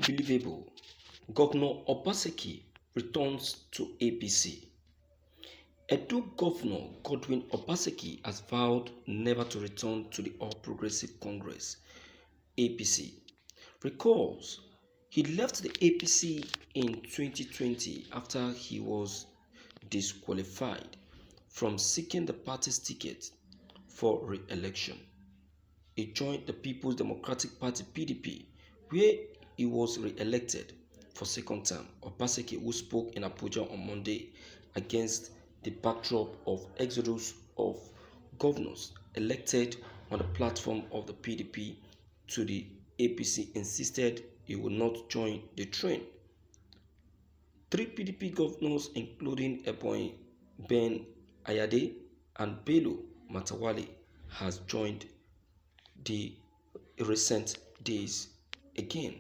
Unbelievable. Governor Obaseki returns to APC. Edo Governor Godwin Obaseki has vowed never to return to the All Progressive Congress (APC). Recalls he left the APC in 2020 after he was disqualified from seeking the party's ticket for re-election. He joined the People's Democratic Party (PDP), where he was re-elected for second term. Obaseki, who spoke in Abuja on Monday against the backdrop of exodus of governors elected on the platform of the PDP to the APC, insisted he would not join the train. Three PDP governors, including Ebonyi Ben Ayade and Bello Matawalle, has joined the recent days again.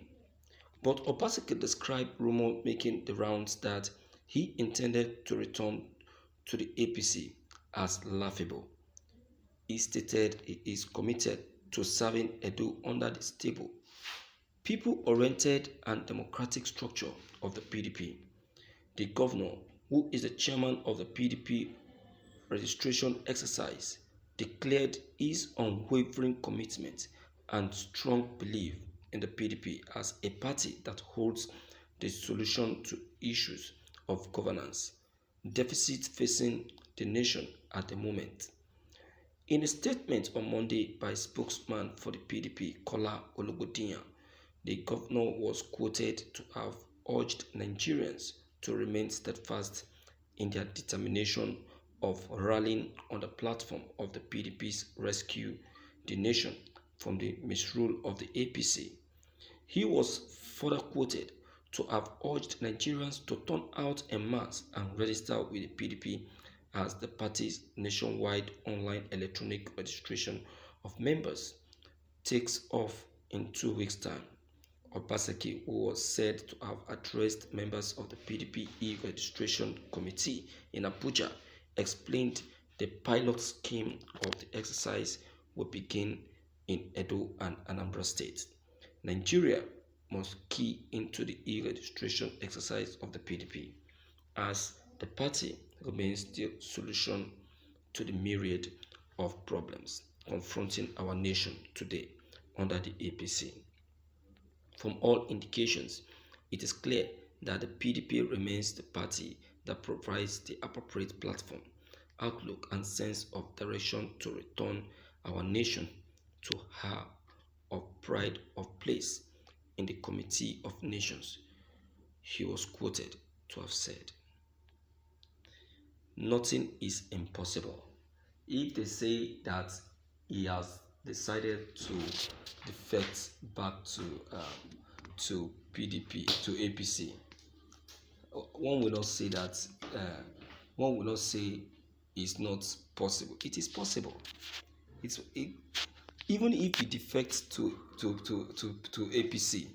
But Obaseki described rumor making the rounds that he intended to return to the APC as laughable. He stated he is committed to serving Edo under the stable, people-oriented and democratic structure of the PDP. The governor, who is the chairman of the PDP registration exercise, declared his unwavering commitment and strong belief in the PDP as a party that holds the solution to issues of governance deficit facing the nation at the moment. In a statement on Monday by spokesman for the PDP, Kola Ologbondiyan, the governor was quoted to have urged Nigerians to remain steadfast in their determination of rallying on the platform of the PDP's rescue the nation from the misrule of the APC. He was further quoted to have urged Nigerians to turn out en masse and register with the PDP as the party's nationwide online electronic registration of members takes off in 2 weeks' time. Obaseki, who was said to have addressed members of the PDP e-registration committee in Abuja, explained the pilot scheme of the exercise will begin in Edo and Anambra State. Nigeria must key into the e-registration exercise of the PDP, as the party remains the solution to the myriad of problems confronting our nation today under the APC. From all indications, it is clear that the PDP remains the party that provides the appropriate platform, outlook, and sense of direction to return our nation to her of pride of place in the Committee of Nations. He was quoted to have said, "Nothing is impossible." If they say that he has decided to defect back to PDP, to APC, one will not say that. One will not say it's not possible. It is possible. Even if he defects to APC,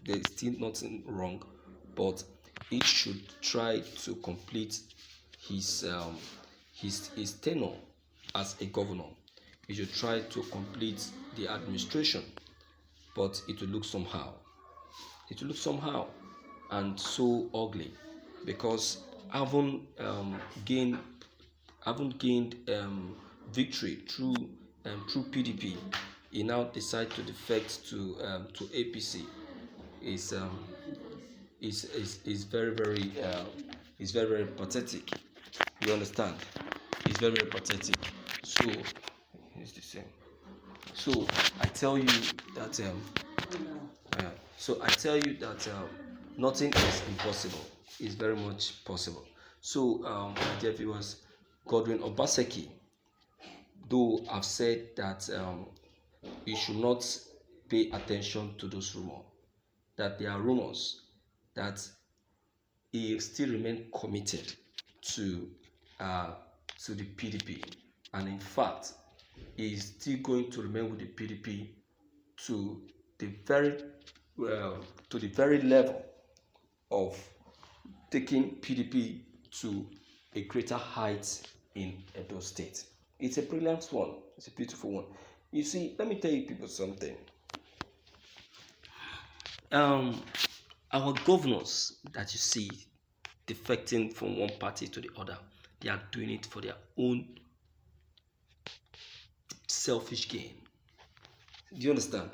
there is still nothing wrong, but he should try to complete his tenure as a governor. He should try to complete the administration, but it will look somehow. It will look somehow and so ugly because haven't gained victory through PDP. He now decide to defect to APC. Is very pathetic. You understand? It's very pathetic. So it's the same. So I tell you that nothing is impossible. It's very much possible. So my dear viewers, Godwin Obaseki, though I've said that you should not pay attention to those rumors, that there are rumors that he still remains committed to the PDP, and in fact, he is still going to remain with the PDP to the very level of taking PDP to a greater height in Edo State. It's a brilliant one. It's a beautiful one. You see, let me tell you people something. our governors that you see defecting from one party to the other, they are doing it for their own selfish gain. Do you understand?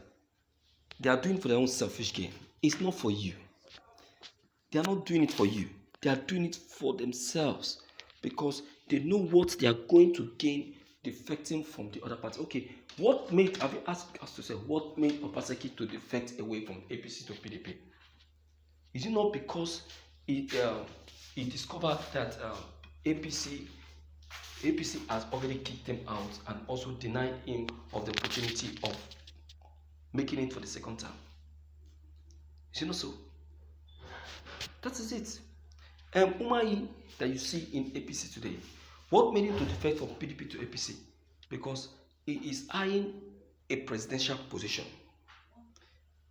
They are doing it for their own selfish gain. It's not for you. They are not doing it for you. They are doing it for themselves because they know what they are going to gain defecting from the other party. Okay, have you asked us to say, what made Obaseki to defect away from APC to PDP? Is it not because he discovered that APC has already kicked him out and also denied him of the opportunity of making it for the second time? Is it not so? That is it. Umahi that you see in APC today, what made him to defect from PDP to APC? Because he is eyeing a presidential position.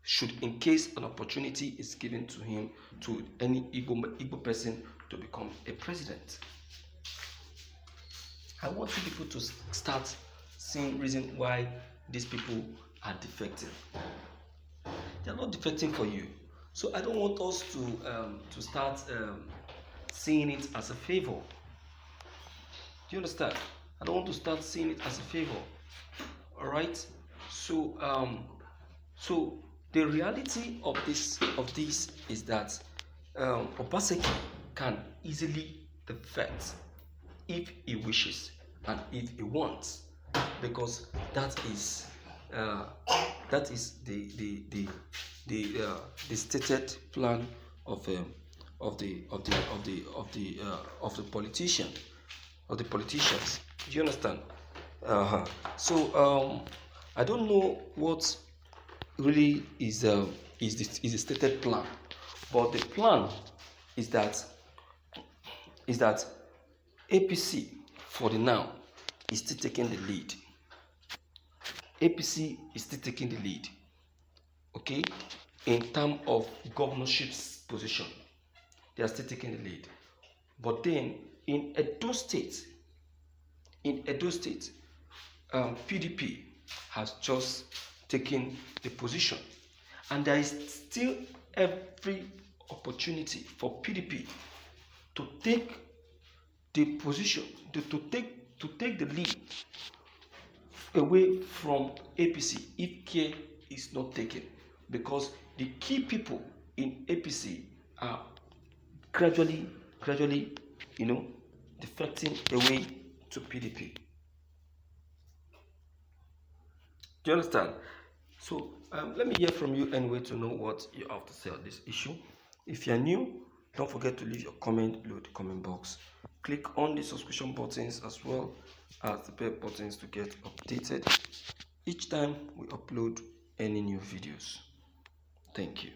Should, in case an opportunity is given to him, to any Igbo person, to become a president. I want you people to start seeing reason why these people are defecting. They are not defecting for you. So I don't want us to start seeing it as a favor. Do you understand? I don't want to start seeing it as a favor. All right. So so the reality of this is that Obaseki can easily defect if he wishes and if he wants, because that is the stated plan of the politicians. Do you understand? So I don't know what really is the stated plan, but the plan is that APC for the now is still taking the lead. APC is still taking the lead, okay, in terms of governorship position. They are still taking the lead. But then in Edo State, PDP has just taken the position, and there is still every opportunity for PDP to take the position, to take the lead away from APC if care is not taken, because the key people in APC are gradually, defecting away to PDP. Do you understand? So let me hear from you anyway to know what you have to say on this issue. If you're new, don't forget to leave your comment below the comment box. Click on the subscription buttons as well as the bell buttons to get updated each time we upload any new videos. Thank you.